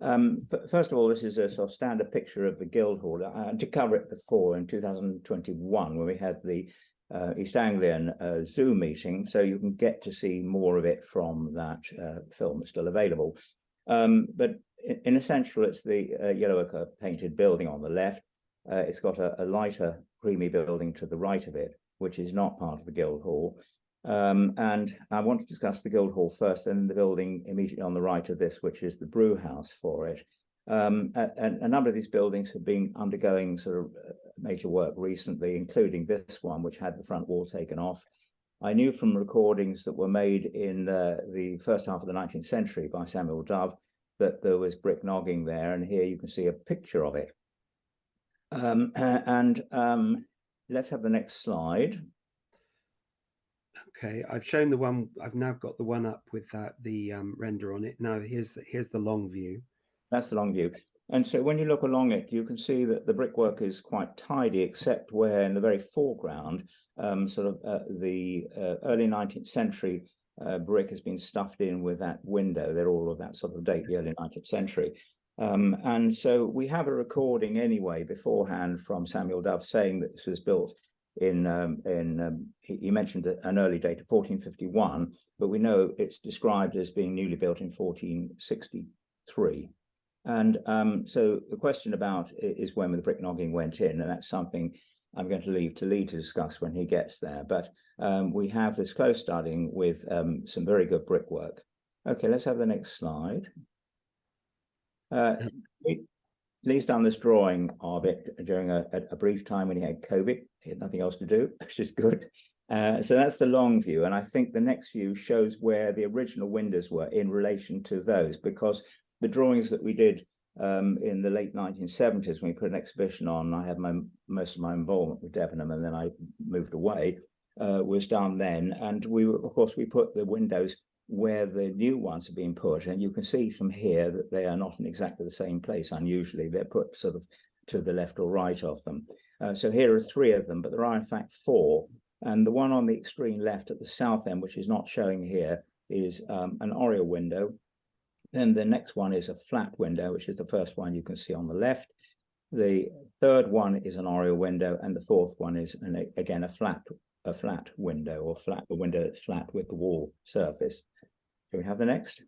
First of all, this is a sort of standard picture of the Guildhall. To cover it before in 2021, when we had the East Anglian Zoo meeting, so you can get to see more of it from that film. It's still available. But in essential, it's the yellow ochre painted building on the left. It's got a lighter creamy building to the right of it, which is not part of the Guildhall. And I want to discuss the Guildhall first, and the building immediately on the right of this, which is the brew house for it. A number of these buildings have been undergoing sort of major work recently, including this one, which had the front wall taken off. I knew from recordings that were made in the first half of the 19th century by Samuel Dove that there was brick nogging there, and here you can see a picture of it. Let's have the next slide. Okay, I've shown the one. I've now got the one up with the render on it. Now here's the long view. That's the long view. And so when you look along it, you can see that the brickwork is quite tidy, except where in the very foreground, the early 19th century brick has been stuffed in with that window. They're all of that sort of date, the early 19th century. And so we have a recording anyway beforehand from Samuel Dove saying that this was built he mentioned an early date of 1451, but we know it's described as being newly built in 1463. And so the question about is when the brick nogging went in, and that's something I'm going to leave to Lee to discuss when he gets there. But we have this close studying with some very good brickwork. Okay, let's have the next slide. Lee's done this drawing of it during a brief time when he had COVID. He had nothing else to do, which is good. So that's the long view. And I think the next view shows where the original windows were in relation to those, because the drawings that we did in the late 1970s, when we put an exhibition on, I had most of my involvement with Debenham, and then I moved away, was done then. And of course, we put the windows where the new ones have been put, and you can see from here that they are not in exactly the same place. Unusually, they're put sort of to the left or right of them. So here are 3 of them, but there are in fact 4. And the one on the extreme left at the south end, which is not showing here, is an oriel window. Then the next one is a flat window, which is the first one you can see on the left. The third one is an oriel window, and the fourth one is again a flat window, or a window that's flat with the wall surface. Can we have the next?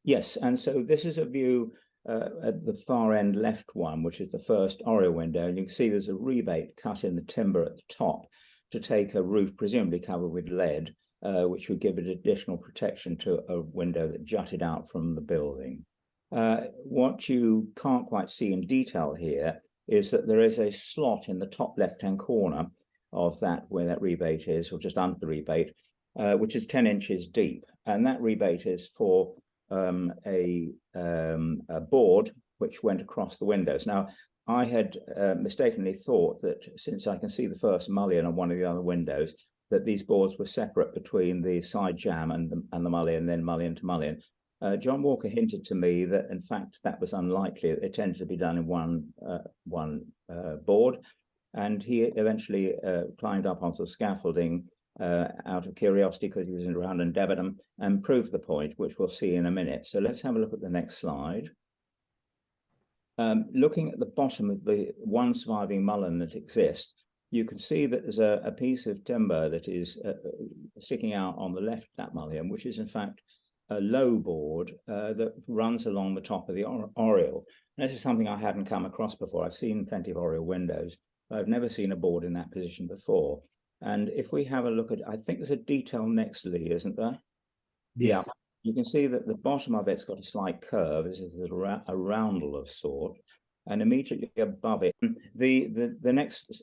Yes, and so this is a view at the far end left one, which is the first oriel window, and you can see there's a rebate cut in the timber at the top to take a roof presumably covered with lead, which would give it additional protection to a window that jutted out from the building. What you can't quite see in detail here is that there is a slot in the top left-hand corner of that, where that rebate is, or just under the rebate, which is 10 inches deep. And that rebate is for a board which went across the windows. Now, I had mistakenly thought that, since I can see the first mullion on one of the other windows, that these boards were separate between the side jamb and the mullion, then mullion to mullion. John Walker hinted to me that, in fact, that was unlikely. It tended to be done in one board, and he eventually climbed up onto the scaffolding out of curiosity, because he was around in Debenham, and proved the point, which we'll see in a minute. So let's have a look at the next slide. Looking at the bottom of the one surviving mullion that exists, you can see that there's a piece of timber that is sticking out on the left of that mullion, which is in fact a low board that runs along the top of the oriel. This is something I hadn't come across before. I've seen plenty of oriel windows, but I've never seen a board in that position before. And if we have a look at, I think there's a detail next, Lee, isn't there? Yes. Yeah. You can see that the bottom of it's got a slight curve, as if there's a roundel of sort. And immediately above it, the next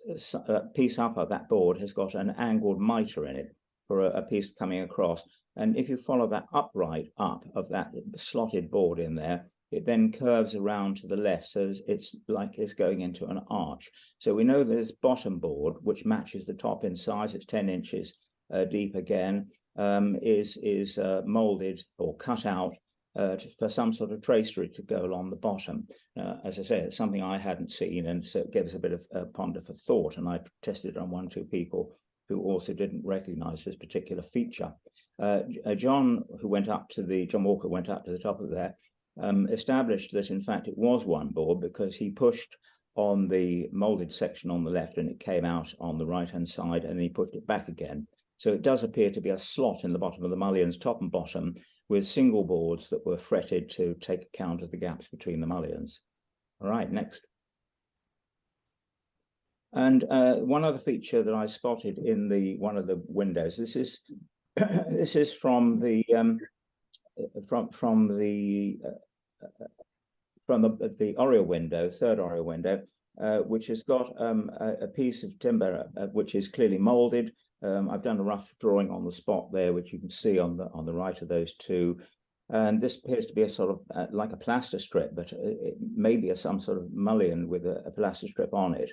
piece up of that board has got an angled mitre in it for a piece coming across. And if you follow that upright up of that slotted board in there, it then curves around to the left, so it's like it's going into an arch. So we know this bottom board, which matches the top in size, it's 10 inches deep again, is molded or cut out for some sort of tracery to go along the bottom. As I say, it's something I hadn't seen, and so it gave us a bit of ponder for thought, and I tested it on 1 or 2 people who also didn't recognize this particular feature. John Walker went up to the top of there, established that in fact it was one board because he pushed on the molded section on the left and it came out on the right hand side, and he pushed it back again. So it does appear to be a slot in the bottom of the mullions, top and bottom, with single boards that were fretted to take account of the gaps between the mullions. All right, next. And one other feature that I spotted in one of the windows. This is this is from the oriel window, third oriel window, which has got a piece of timber which is clearly molded. I've done a rough drawing on the spot there, which you can see on the right of those two. And this appears to be a sort of like a plaster strip, but it may be some sort of mullion with a plaster strip on it.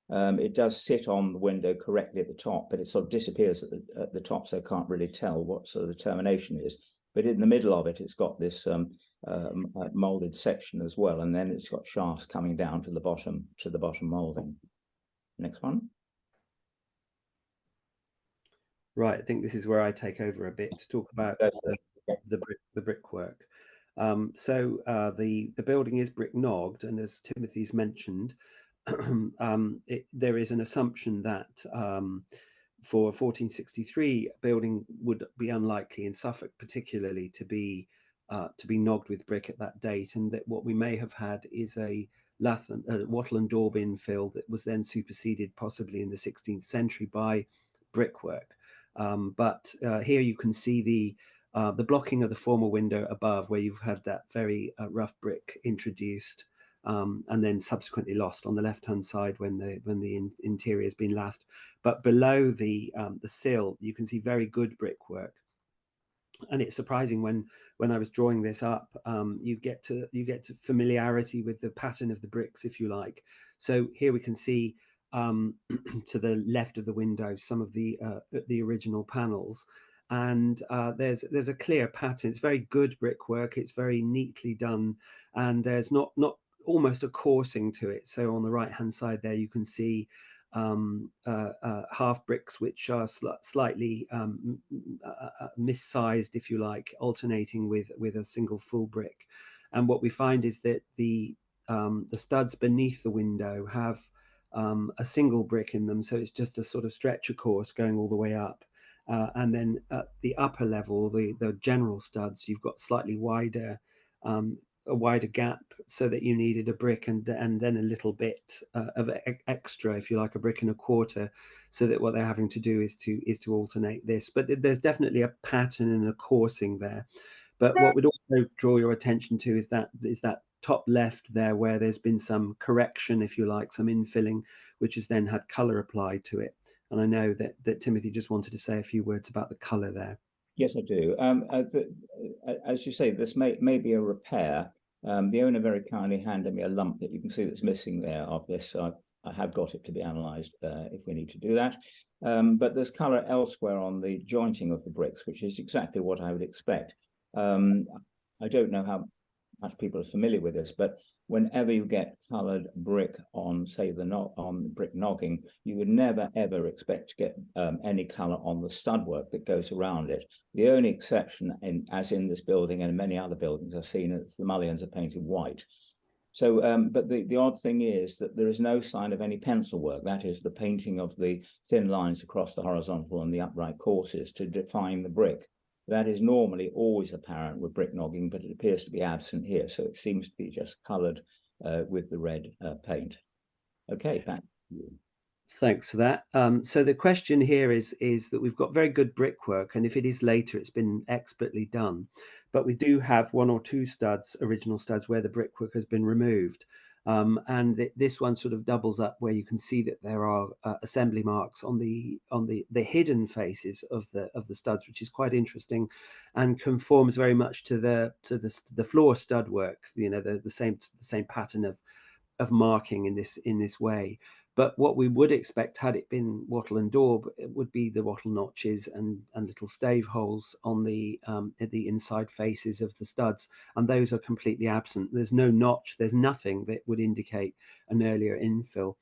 It does sit on the window correctly at the top, but it sort of disappears at the top, so I can't really tell what sort of the termination is. But in the middle of it, it's got this molded section as well, and then it's got shafts coming down to the bottom molding. Next one. Right, I think this is where I take over a bit to talk about the brickwork. So the building is brick nogged, and as Timothy's mentioned, there is an assumption that for 1463 building would be unlikely in Suffolk, particularly to be nogged with brick at that date, and that what we may have had is a wattle and daub infill that was then superseded possibly in the 16th century by brickwork. But here you can see the blocking of the former window above, where you've had that very rough brick introduced and then subsequently lost on the left-hand side when the interior has been lathed. But below the sill, you can see very good brickwork. And it's surprising when I was drawing this up, you get to familiarity with the pattern of the bricks, if you like. So here we can see to the left of the window some of the original panels, and there's a clear pattern. It's very good brickwork. It's very neatly done, and there's not almost a coursing to it. So on the right hand side there, you can see half bricks which are slightly missized, if you like, alternating with a single full brick. And what we find is that the studs beneath the window have a single brick in them, so it's just a sort of stretcher course going all the way up. And then at the upper level, the general studs, you've got slightly wider a wider gap, so that you needed a brick and then a little bit of extra, if you like, a brick and a quarter, so that what they're having to do is to alternate this. But there's definitely a pattern and a coursing there. But what would also draw your attention to is that top left there, where there's been some correction, if you like, some infilling, which has then had color applied to it. And I know that Timothy just wanted to say a few words about the color there. Yes, I do. As you say, this may be a repair. The owner very kindly handed me a lump that you can see that's missing there of this. So I have got it to be analysed if we need to do that. But there's colour elsewhere on the jointing of the bricks, which is exactly what I would expect. I don't know how much people are familiar with this, but whenever you get coloured brick on, say, on brick nogging, you would never ever expect to get any colour on the stud work that goes around it. The only exception, as in this building and many other buildings I've seen, is the mullions are painted white. So, but the odd thing is that there is no sign of any pencil work. That is the painting of the thin lines across the horizontal and the upright courses to define the brick. That is normally always apparent with brick nogging, but it appears to be absent here. So it seems to be just coloured with the red paint. Okay, back to you. Thanks for that. So the question here is that we've got very good brickwork, and if it is later, it's been expertly done. But we do have one or two studs, original studs, where the brickwork has been removed. And this one sort of doubles up, where you can see that there are assembly marks on the hidden faces of the studs, which is quite interesting, and conforms very much to the floor stud work. You know, the same pattern of marking in this way. But what we would expect, had it been wattle and daub, it would be the wattle notches and little stave holes on the inside faces of the studs, and those are completely absent. There's no notch, there's nothing that would indicate an earlier infill.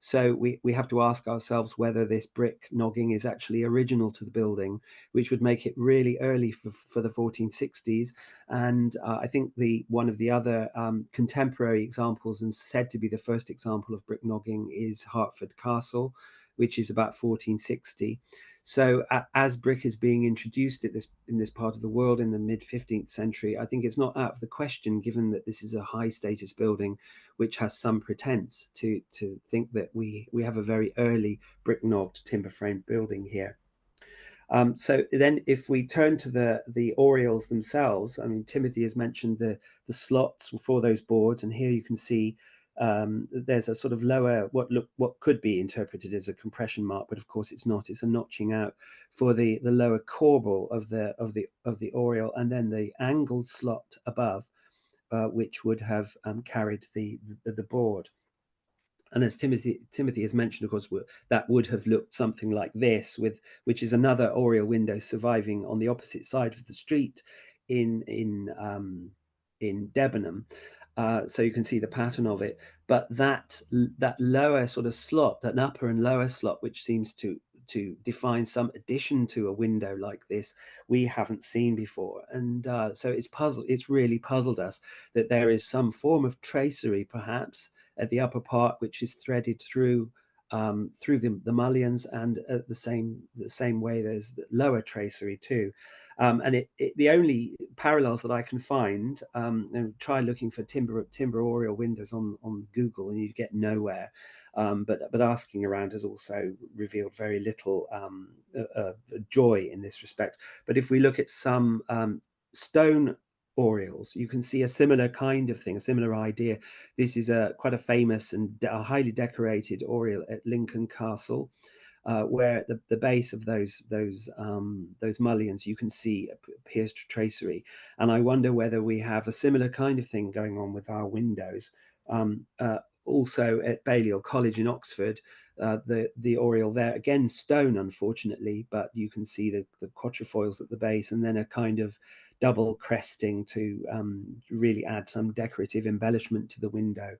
So we have to ask ourselves whether this brick nogging is actually original to the building, which would make it really early for the 1460s. And I think one of the other contemporary examples, and said to be the first example of brick nogging, is Hertford Castle, which is about 1460. So as brick is being introduced in this part of the world in the mid 15th century, I think it's not out of the question, given that this is a high status building, which has some pretense, to think that we have a very early brick knobbed timber frame building here. So then, if we turn to the oriels themselves, I mean, Timothy has mentioned the slots for those boards, and here you can see there's a sort of lower, what could be interpreted as a compression mark, but of course it's not. It's a notching out for the lower corbel of the oriel, and then the angled slot above, which would have carried the board. And as Timothy has mentioned, of course, that would have looked something like this, which is another oriel window surviving on the opposite side of the street in Debenham. So you can see the pattern of it. But that lower sort of slot, that upper and lower slot, which seems to define some addition to a window like this, we haven't seen before. And so it's really puzzled us that there is some form of tracery, perhaps, at the upper part, which is threaded through the mullions, and the same way there's the lower tracery too. And the only parallels that I can find, and try looking for timber oriel windows on Google, and you get nowhere. But asking around has also revealed very little joy in this respect. But if we look at some stone oriels, you can see a similar kind of thing, a similar idea. This is quite a famous and a highly decorated oriel at Lincoln Castle, where at the base of those mullions you can see pierced tracery. And I wonder whether we have a similar kind of thing going on with our windows. Also at Balliol College in Oxford, the oriel there, again stone unfortunately, but you can see the quatrefoils at the base, and then a kind of double cresting to really add some decorative embellishment to the window.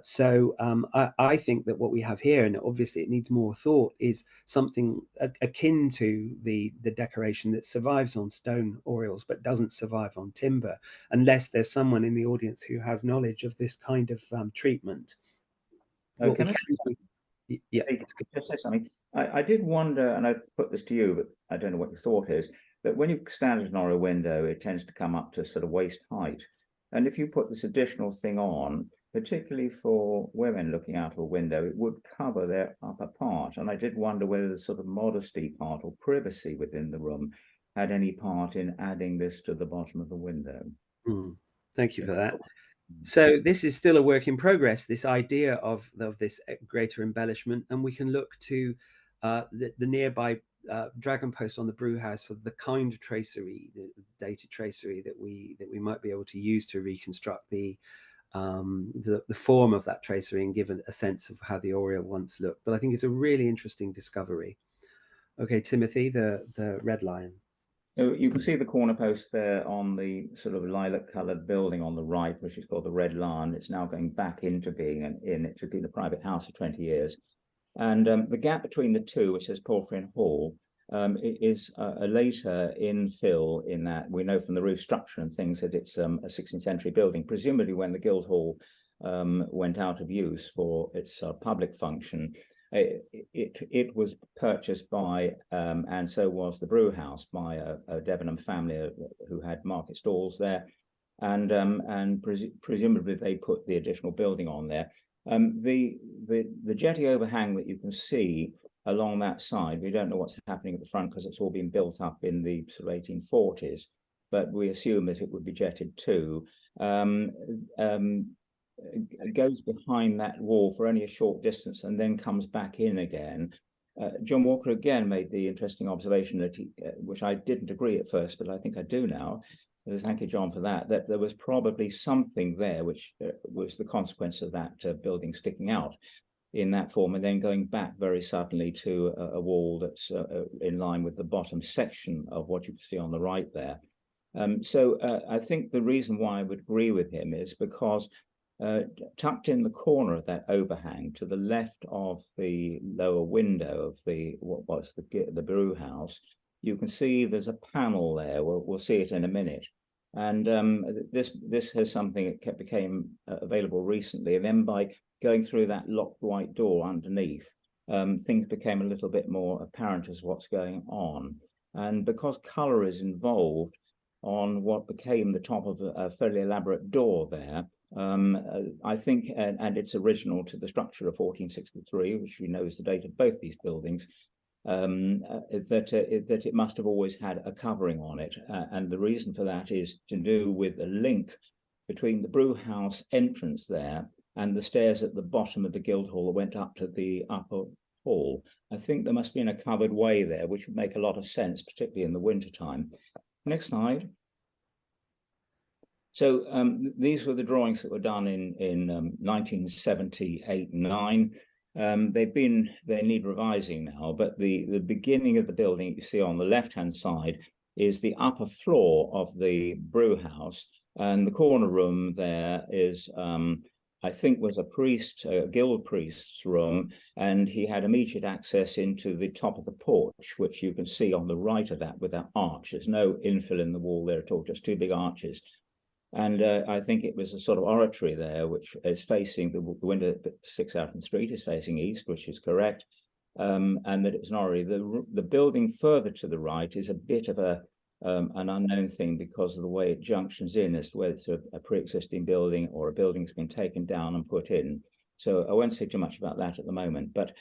So I think that what we have here, and obviously it needs more thought, is something akin to the decoration that survives on stone oriels but doesn't survive on timber, unless there's someone in the audience who has knowledge of this kind of treatment. What we Can I can do, yeah. just say something? I did wonder, and I put this to you, but I don't know what your thought is, that when you stand at an oriel window, it tends to come up to sort of waist height. And if you put this additional thing on, particularly for women looking out of a window, it would cover their upper part. And I did wonder whether the sort of modesty part or privacy within the room had any part in adding this to the bottom of the window. Thank you for that. So this is still a work in progress, this idea of this greater embellishment, and we can look to the nearby dragon post on the brew house for the kind of tracery, the dated tracery that we might be able to use to reconstruct the form of that tracery and give a sense of how the oriel once looked. But I think it's a really interesting discovery. Okay, Timothy, the red lion. You can see the corner post there on the sort of lilac-coloured building on the right, which is called the Red Lion. It's now going back into being an inn. It had been a private house for 20 years. And the gap between the two, which says Porphyrion Hall, is a later infill, in that we know from the roof structure and things that it's a 16th century building, presumably when the Gildhall went out of use for its public function. It was purchased by, and so was the brew house, by a Debenham family who had market stalls there, and presumably they put the additional building on there. The jetty overhang that you can see along that side, we don't know what's happening at the front because it's all been built up in the sort of 1840s, but we assume that it would be jetted too. Goes behind that wall for only a short distance and then comes back in again. John Walker again made the interesting observation that which I didn't agree at first, but I think I do now. Thank you, John, for that. That there was probably something there which was the consequence of that building sticking out in that form, and then going back very suddenly to a wall that's in line with the bottom section of what you can see on the right there. So I think the reason why I would agree with him is because tucked in the corner of that overhang to the left of the lower window of what was the brew house, you can see there's a panel there. We'll see it in a minute. And this has something that became available recently. And then by going through that locked white door underneath, things became a little bit more apparent as what's going on. And because colour is involved on what became the top of a fairly elaborate door there, I think, and it's original to the structure of 1463, which we know is the date of both these buildings, that it must have always had a covering on it. And the reason for that is to do with the link between the brew house entrance there and the stairs at the bottom of the Gildhall that went up to the upper hall. I think there must have been a covered way there, which would make a lot of sense, particularly in the wintertime. Next slide. So these were the drawings that were done in 1978 and 9. They need revising now, but the beginning of the building you see on the left-hand side is the upper floor of the brew house, and the corner room there is, I think, was a guild priest's room, and he had immediate access into the top of the porch, which you can see on the right of that with that arch. There's no infill in the wall there at all, just two big arches. And I think it was a sort of oratory there, which is facing the window that sticks out in the street is facing east, which is correct, and that it's an oratory. The building further to the right is a bit of an unknown thing because of the way it junctions in as to whether it's a pre-existing building or a building that's been taken down and put in. So I won't say too much about that at the moment. But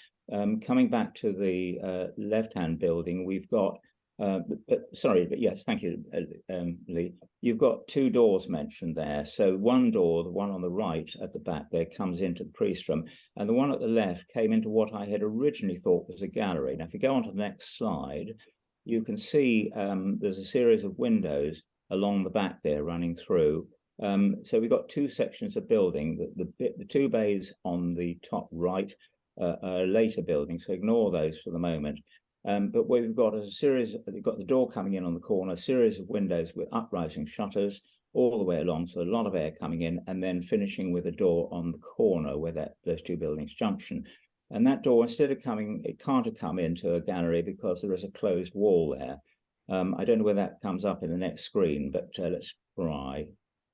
coming back to the left-hand building, we've got but yes, thank you, Lee. You've got two doors mentioned there. So one door, the one on the right at the back there, comes into the priest room, and the one at the left came into what I had originally thought was a gallery. Now, if you go on to the next slide, you can see there's a series of windows along the back there running through. So we've got two sections of building. The two bays on the top right are later buildings, so ignore those for the moment. But what we've got is a series, we've got the door coming in on the corner, a series of windows with uprising shutters all the way along, so a lot of air coming in, and then finishing with a door on the corner where those two buildings junction. And that door, instead of coming, it can't have come into a gallery because there is a closed wall there. I don't know whether that comes up in the next screen, but let's try.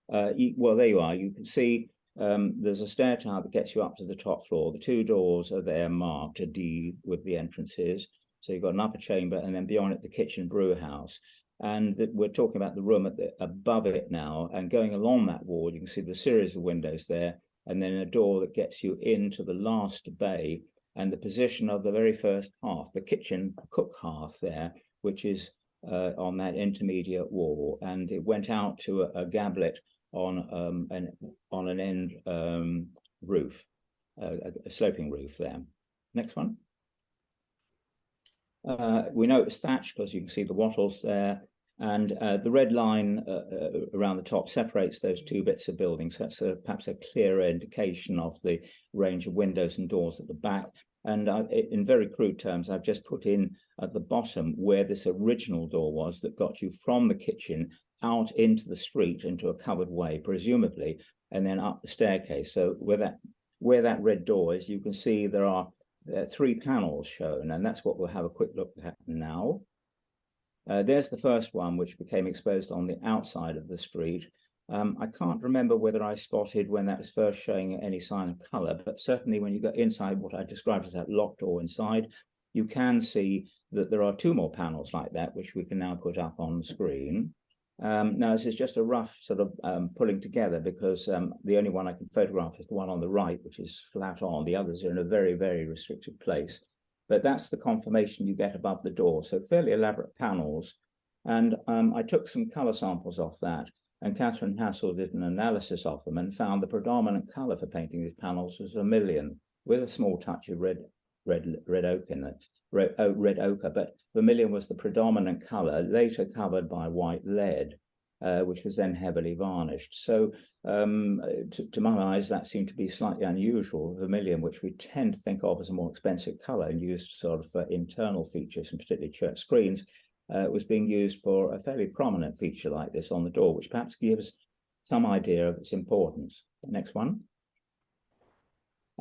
Well, there you are. You can see there's a stair tower that gets you up to the top floor. The two doors are there marked a D with the entrances. So you've got an upper chamber, and then beyond it, the kitchen brew house. And we're talking about the room above it now. And going along that wall, you can see the series of windows there, and then a door that gets you into the last bay and the position of the very first hearth, the kitchen cook hearth there, which is on that intermediate wall. And it went out to a gablet on an end roof, a sloping roof there. Next one. We know it's thatched because you can see the wattles there, and the red line around the top separates those two bits of building. So that's perhaps a clearer indication of the range of windows and doors at the back. And in very crude terms, I've just put in at the bottom where this original door was that got you from the kitchen out into the street, into a covered way, presumably, and then up the staircase. So where that red door is, you can see there are three panels shown, and that's what we'll have a quick look at now. There's the first one, which became exposed on the outside of the street. I can't remember whether I spotted when that was first showing any sign of colour, but certainly when you go inside what I described as that locked door inside, you can see that there are two more panels like that, which we can now put up on screen. Now, this is just a rough sort of pulling together because the only one I can photograph is the one on the right, which is flat on. The others are in a very, very restricted place. But that's the confirmation you get above the door. So fairly elaborate panels. And I took some colour samples off that. And Catherine Hassel did an analysis of them and found the predominant colour for painting these panels was vermilion, with a small touch of red oak in it. Red ochre, but vermilion was the predominant colour, later covered by white lead, which was then heavily varnished. So to my eyes, that seemed to be slightly unusual. Vermilion, which we tend to think of as a more expensive colour and used sort of for internal features, and particularly church screens, was being used for a fairly prominent feature like this on the door, which perhaps gives some idea of its importance. Next one.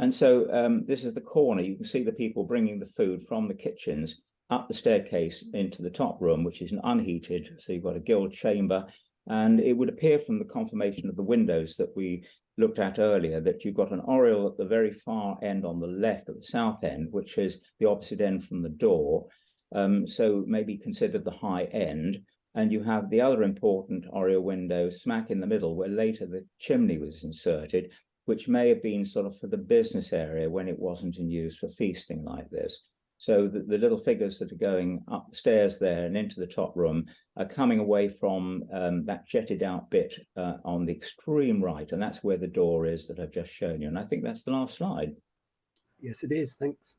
And so this is the corner. You can see the people bringing the food from the kitchens up the staircase into the top room, which is unheated. So you've got a gilt chamber. And it would appear from the conformation of the windows that we looked at earlier that you've got an oriel at the very far end on the left, at the south end, which is the opposite end from the door. So maybe considered the high end. And you have the other important oriel window smack in the middle, where later the chimney was inserted, which may have been sort of for the business area when it wasn't in use for feasting like this. So the little figures that are going upstairs there and into the top room are coming away from that jetted out bit on the extreme right. And that's where the door is that I've just shown you. And I think that's the last slide. Yes, it is. Thanks.